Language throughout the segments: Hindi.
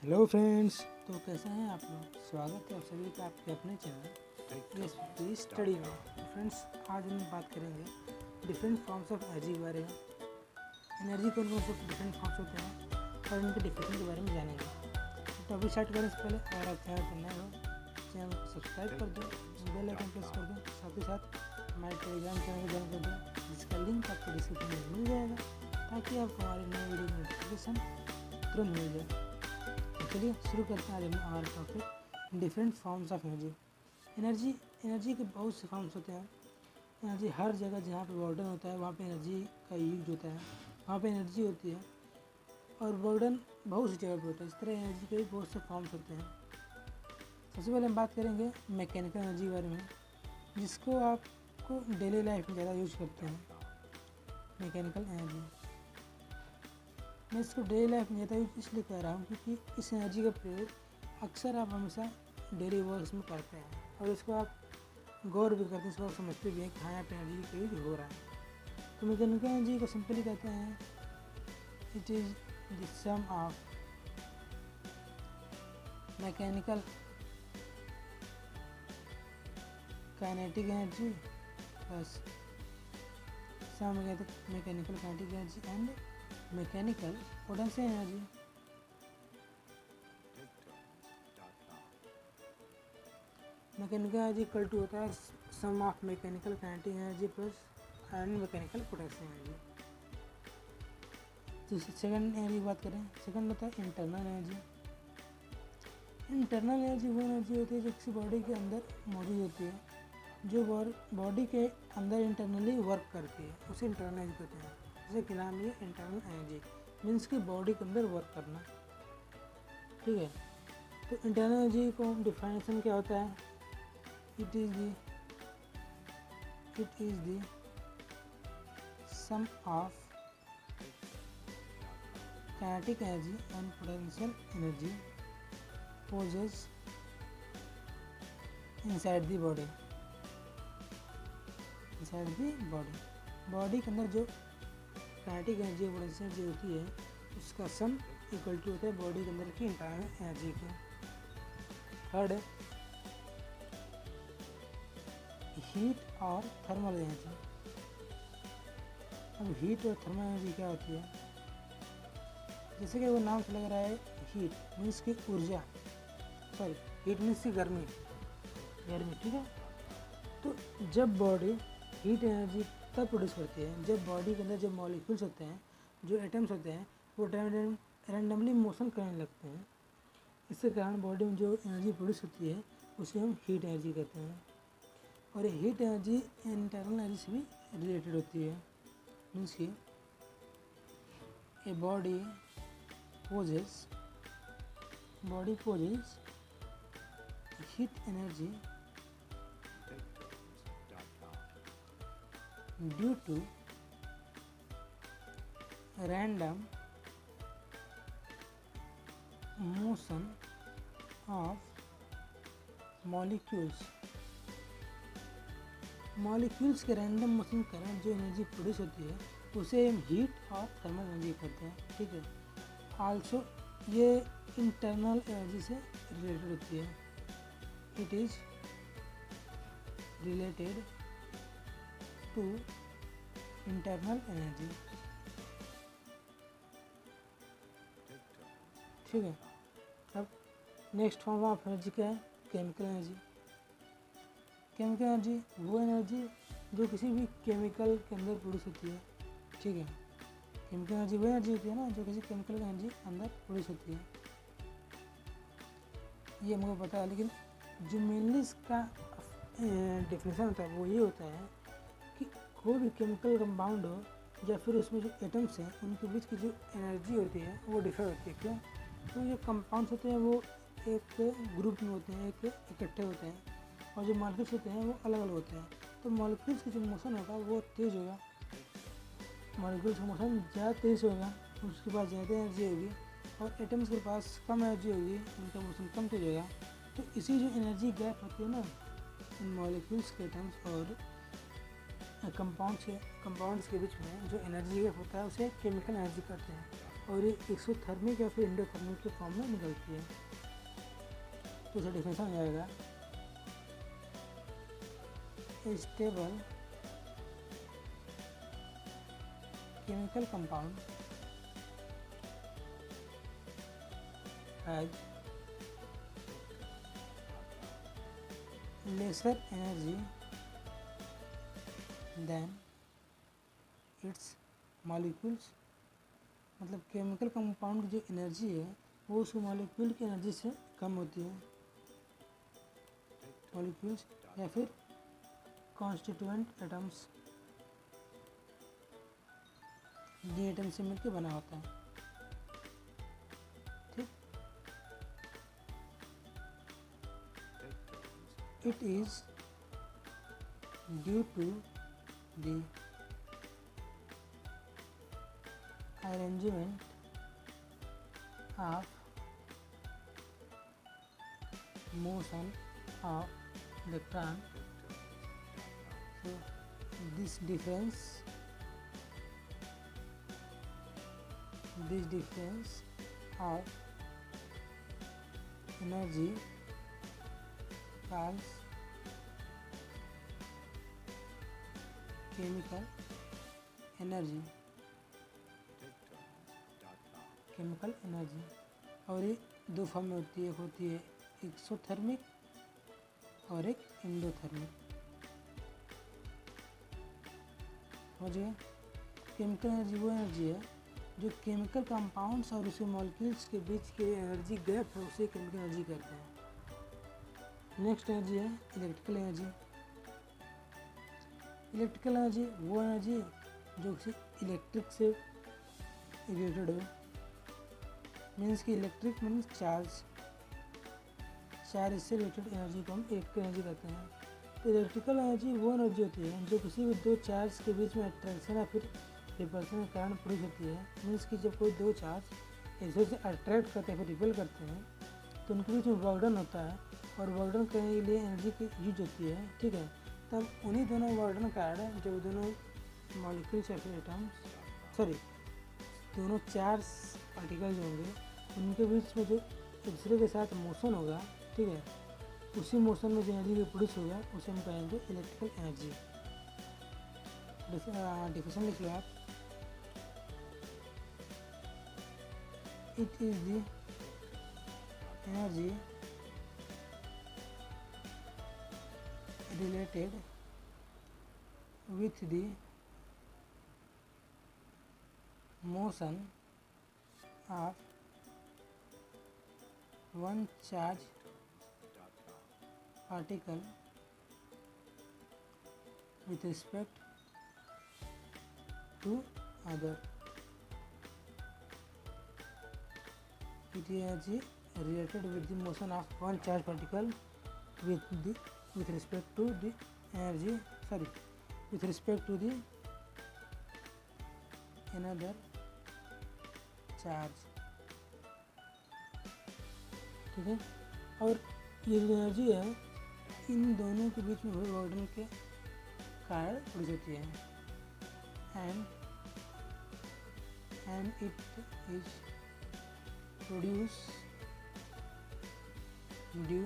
Hello friends. तो कैसे हैं आप लोग? स्वागत है आप सभी का आपके अपने चैनल स्टडी में। तो फ्रेंड्स, आज हम बात करेंगे डिफरेंट फॉर्म्स ऑफ एनर्जी के बारे में। एनर्जी कौन कौन से डिफरेंट फॉर्म्स होते हैं और उनके डिफिनेशन के बारे में जानेंगे। तो अभी स्टार्ट करने से पहले अगर आप चैनल पर नए हो, चैनल को सब्सक्राइब कर दो, बेल आइकन प्रेस कर दो, साथ ही साथ हमारे टेलीग्राम चैनल को ज्वाइन कर दो, जिसका लिंक आपको डिस्क्रिप्शन में मिल जाएगा, ताकि आपको हमारे नए वीडियो की नोटिफिकेशन तुरंत मिल जाए। चलिए शुरू करते हैं आज हमारा topic different forms of energy. Energy के बहुत से फॉर्म्स होते हैं। एनर्जी हर जगह जहाँ पे बर्डन होता है वहाँ पे एनर्जी का यूज होता है, वहाँ पे एनर्जी होती है। और बर्डन बहुत सी जगह पे होता है। इस तरह एनर्जी के भी बहुत से फॉर्म्स होते हैं। सबसे पहले हम बात करेंगे मैकेनिकल एनर्जी के बारे में, जिसको आपको डेली लाइफ में ज़्यादा यूज करते हैं। मैकेनिकल एनर्जी मैं इसको डेली लाइफ में ज़्यादा यूज इसलिए कर रहा हूँ क्योंकि इस एनर्जी का प्रयोग अक्सर आप हमेशा डेली वर्क्स में करते हैं और इसको आप गौर भी करते हैं, इसको आप समझते भी हैं कि हाँ यहाँ पे एनर्जी का यूज हो रहा है। तो मैकेनिकल एनर्जी को सिंपली कहते हैं it is the sum of mechanical kinetic energy plus sum mechanical kinetic energy and mechanical potential energy. Mechanical energy equal to होता है sum of mechanical kinetic energy plus and mechanical potential energy. तो सेकंड एनर्जी की बात करें, सेकंड होता है इंटरनल एनर्जी। इंटरनल एनर्जी वो एनर्जी होती है जो किसी बॉडी के अंदर मौजूद होती है, जो बॉडी के अंदर इंटरनली वर्क करती है, उसे इंटरनल एनर्जी कहते हैं। जैसे कि नाम ये इंटरनल एनर्जी मीन्स कि बॉडी के अंदर वर्क करना। ठीक है, तो इंटरनल एनर्जी को डिफाइनेशन क्या होता है? It is the sum of kinetic energy and potential energy possess inside the body. Inside the body के अंदर जो काइनेटिक एनर्जी और पोटेंशियल एनर्जी होती है उसका सम इक्वल टू होता है बॉडी के अंदर की इंटरनल एनर्जी के। थर्ड है हीट और थर्मल एनर्जी। अब हीट और थर्मल एनर्जी क्या होती है? जैसे कि वो नाम से लग रहा है, हीट मीन्स की ऊर्जा, सॉरी हीट मीन्स की गर्मी। ठीक है, तो जब बॉडी हीट एनर्जी तब प्रोड्यूस करती है जब बॉडी के अंदर जो मॉलिक्यूल्स होते हैं, जो एटम्स होते हैं, वो रैंडमली मोशन करने लगते हैं। इसके कारण बॉडी में जो एनर्जी प्रोड्यूस होती है उसे हम हीट एनर्जी कहते हैं। और ये हीट एनर्जी इंटरनल एनर्जी से भी रिलेटेड होती है। मीन्स कि a body possess heat energy due to random motion of molecules के रैंडम मोशन के कारण जो एनर्जी प्रोड्यूस होती है उसे हम हीट और थर्मल एनर्जी कहते हैं। ठीक है, आल्सो ये इंटरनल एनर्जी से रिलेटेड होती है। It is related to internal energy. ठीक है, अब नेक्स्ट फॉर्म ऑफ एनर्जी क्या है? Chemical energy. केमिकल एनर्जी वो एनर्जी जो किसी भी केमिकल के अंदर प्रोड्यूस होती है। ठीक है, केमिकल एनर्जी वो एनर्जी होती है ना जो किसी केमिकल की एनर्जी अंदर प्रोड्यूस होती है, ये हमको पता है। लेकिन जो मेनली इसका डिफिनेशन होता है वो ये होता है कि कोई भी केमिकल कंपाउंड हो या फिर उसमें जो एटम्स हैं उनके बीच की जो एनर्जी होती है वो डिफर होती है। क्यों? तो जो कंपाउंड्स होते हैं वो एक ग्रुप में होते हैं, एक इकट्ठे होते हैं, और जो मॉलिक्यूल्स होते हैं वो अलग अलग होते हैं। तो मॉलिक्यूल्स की जो मोशन होगा वो तेज़ होगा, मॉलिक्यूल्स का मोशन ज़्यादा तेज़ होगा, उसके पास ज़्यादा एनर्जी होगी, और एटम्स के पास कम एनर्जी होगी, उनका मोशन कम तेज होगा। तो इसी जो एनर्जी गैप होती है ना इन मॉलिक्यूल्स के एटम्स और कंपाउंड्स के बीच में जो एनर्जी गैप होता है उसे केमिकल एनर्जी कहते हैं। और ये एक्सोथर्मिक या फिर एंडोथर्मिक के फॉर्म में निकलती है। तो इसका डिफिनेशन हो जाएगा stable chemical compound has lesser energy than its molecules। मतलब केमिकल कंपाउंड की जो एनर्जी है वो उस मॉलिक्यूल की एनर्जी से कम होती है। मॉलिक्यूल्स या फिर कॉन्स्टिट्यूएंट एटम्स, डी एटम से मिलकर बना होता है। ठीक, it is due to the arrangement of motion of electron। So this difference of energy calls chemical energy। Chemical energy, और ये दो फॉर्म में होती है। एक होती है एक्सोथर्मिक और एक एंडोथर्मिक। समझिए, केमिकल एनर्जी वो एनर्जी है जो केमिकल कंपाउंड्स और उसके मॉलिक्यूल्स के बीच के एनर्जी गैप है, उसे केमिकल एनर्जी कहते हैं। नेक्स्ट एनर्जी है इलेक्ट्रिकल एनर्जी। इलेक्ट्रिकल एनर्जी वो एनर्जी जो किसी इलेक्ट्रिक से रिलेटेड हो। मीन्स कि इलेक्ट्रिक मीन्स चार्ज से रिलेटेड एनर्जी को हम इलेक्ट्रिकल एनर्जी कहते हैं। तो इलेक्ट्रिकल एनर्जी वो एनर्जी होती है जो किसी भी दो चार्ज के बीच में अट्रैक्शन या फिर रिपल्सन के कारण प्रोड्यूस होती है। मीन्स कि जब कोई दो चार्ज एक दूसरे से अट्रैक्ट करते हैं फिर रिपेल करते हैं तो उनके बीच में वर्क डन होता है, और वर्क डन करने के लिए एनर्जी की यूज होती है। ठीक है, तब उन्हीं दोनों वर्क डन कारण जब दोनों मॉलिक्यूल्स या फिर एटम्स दोनों चार्ज पार्टिकल्स होंगे उनके बीच में जो एक दूसरे के साथ मोशन होगा, ठीक है, उसी मोशन में जो एनर्जी प्रोड्यूस होगा उसे हम कहेंगे इलेक्ट्रिकल एनर्जी। डिफिनेशन लिख लो आप। It is the energy related with the motion of one charge particle with respect to other। It is energy related with the motion of one charge particle with respect to the another charge। ठीक है, और ये जो एनर्जी है इन दोनों के बीच में वर्क डन के कारण प्रोड्यूस होती है। And it is produce due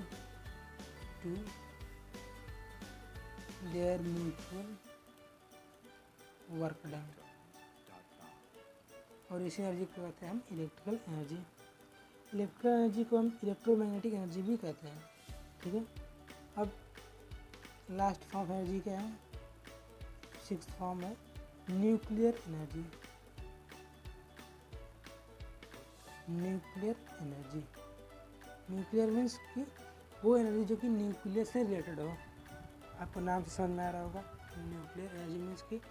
to their mutual work done। और इसी एनर्जी को कहते हैं हम इलेक्ट्रिकल एनर्जी। इलेक्ट्रिकल एनर्जी को हम इलेक्ट्रोमैग्नेटिक एनर्जी भी कहते हैं। ठीक है, अब लास्ट फॉर्म एनर्जी क्या है? सिक्स्थ फॉर्म है न्यूक्लियर एनर्जी। न्यूक्लियर मीन्स कि वो एनर्जी जो कि न्यूक्लियस से रिलेटेड हो। आपको नाम से समझ में आ रहा होगा, न्यूक्लियर एनर्जी मीन्स कि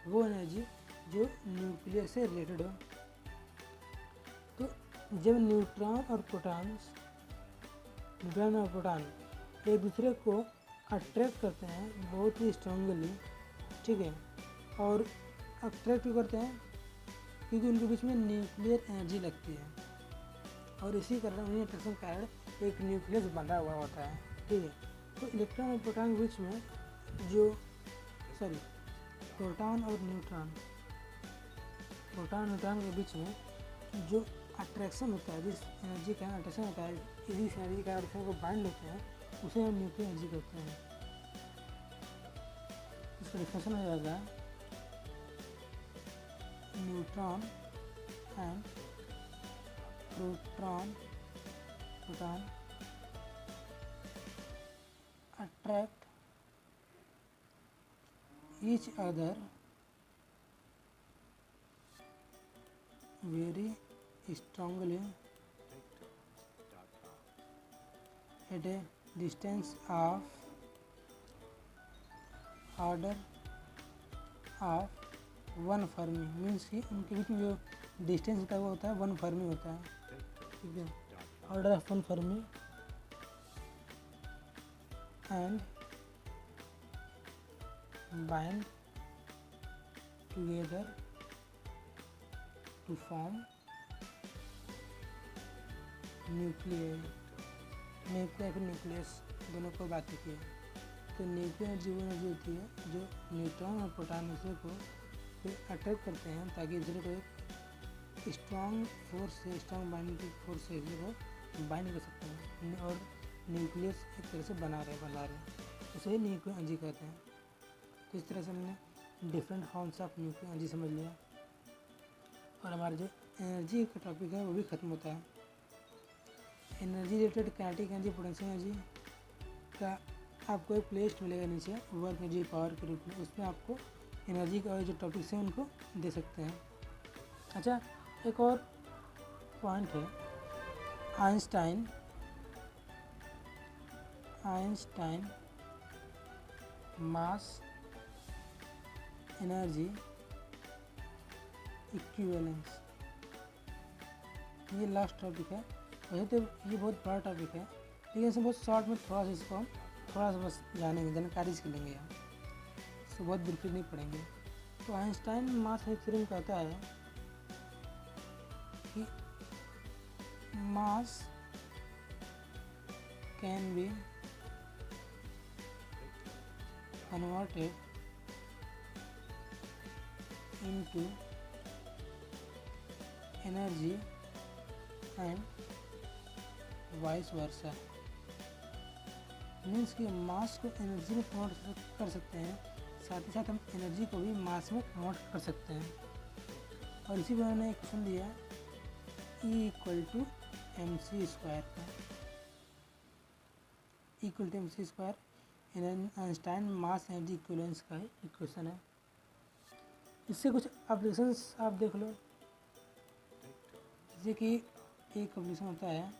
वो एनर्जी जो न्यूक्लियस से रिलेटेड हो। तो जब न्यूट्रॉन और प्रोटॉन एक दूसरे को अट्रैक्ट करते हैं बहुत ही स्ट्रांगली, ठीक है, और अट्रैक्ट क्यों करते हैं? क्योंकि उनके बीच में न्यूक्लियर एनर्जी लगती है, और इसी कारण उन्हीं अट्रैक्शन के कारण एक न्यूक्लियस बना हुआ होता है। ठीक है, तो इलेक्ट्रॉन और प्रोटॉन के बीच में प्रोटॉन और न्यूट्रॉन के बीच में जो अट्रैक्शन होता है, जिस एनर्जी का अट्रैक्शन होता है, इसी एनर्जी का अट्रैक्शन को बाइंड होते हैं, उसे हम न्यूक्लियर एनर्जी कहते हैं। इसका डिफिनेशन हो जाएगा neutron and proton attract each other very strongly at a distance of order of 1 Fermi। Means कि उनके बीच में जो डिस्टेंस होता है वो होता है 1 Fermi होता है, ठीक है, order of 1 Fermi, and bind together to form nucleus दोनों को बात की है। तो न्यूक्लियर एनर्जी वो एनर्जी होती है जो न्यूट्रॉन और प्रोटॉन दूसरे को अट्रैक्ट करते हैं ताकि दूसरे को एक स्ट्रॉन्ग फोर्स से, स्ट्रॉन्ग बाइंडिंग फोर्स से दूसरे को बाइंड कर सकते हैं और न्यूक्लियस एक तरह से बना रहे उसे ही न्यूक्लियर एनर्जी कहते हैं। तो इस तरह से हमने different forms of nuclear energy समझ लिया और हमारा जो एनर्जी का टॉपिक है वो भी ख़त्म होता है। Energy related kinetic energy, potential energy का आपको एक प्लेलिस्ट मिलेगा नीचे, वर्क एनर्जी पावर के रूप में, उसमें आपको एनर्जी का जो टॉपिक्स हैं उनको दे सकते हैं। अच्छा, एक और पॉइंट है, आइंस्टाइन मास एनर्जी इक्विवेलेंस, ये लास्ट टॉपिक है। वैसे तो ये बहुत बड़ा टॉपिक है, लेकिन इसमें बहुत शॉर्ट में थोड़ा सा इसको हम थोड़ा सा बस जानेंगे, जानकारी से लेंगे यहाँ, इसको बहुत ब्रीफली नहीं पढ़ेंगे। तो आइंस्टाइन मास थ्योरम कहता है कि मास can be converted into energy and vice versa. Means कि मास को एनर्जी में कन्वर्ट कर सकते हैं, साथ ही साथ हम एनर्जी को भी मास में कन्वर्ट कर सकते हैं। और इसी पर उन्होंने एक क्वेश्चन दिया E=mc² का, E=mc², Einstein mass energy equivalence का इक्वेशन है। इससे कुछ एप्लीकेशंस आप देख लो, जैसे कि एक एप्लीकेशन होता है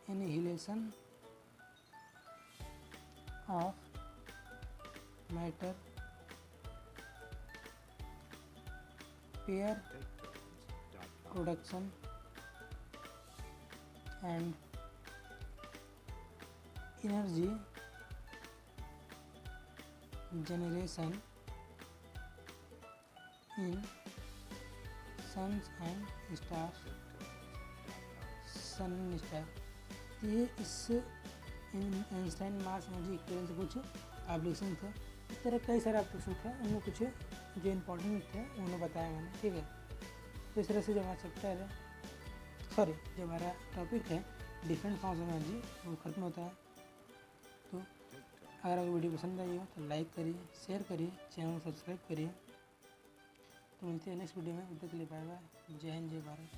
annihilation of matter pair production and energy generation in suns and stars, sun and star. ये इससे आइंस्टाइन मास एनर्जी इक्विवेलेंस से कुछ एप्लीकेशन थे। इस तरह कई सारे एप्लीकेशन थे, उनमें कुछ जो इम्पोर्टेंट थे उन्होंने बताया मैंने, ठीक है। तो इस तरह से जो हमारा चैप्टर है, जो हमारा टॉपिक है डिफरेंट फॉर्म्स ऑफ एनर्जी, वो खत्म होता है। तो अगर आपको वीडियो पसंद आई हो तो लाइक करिए, शेयर करिए, चैनल को सब्सक्राइब करिए। तो मिलते हैं नेक्स्ट वीडियो में, तब तक के लिए बाय बाय, जय हिंद, जय भारत।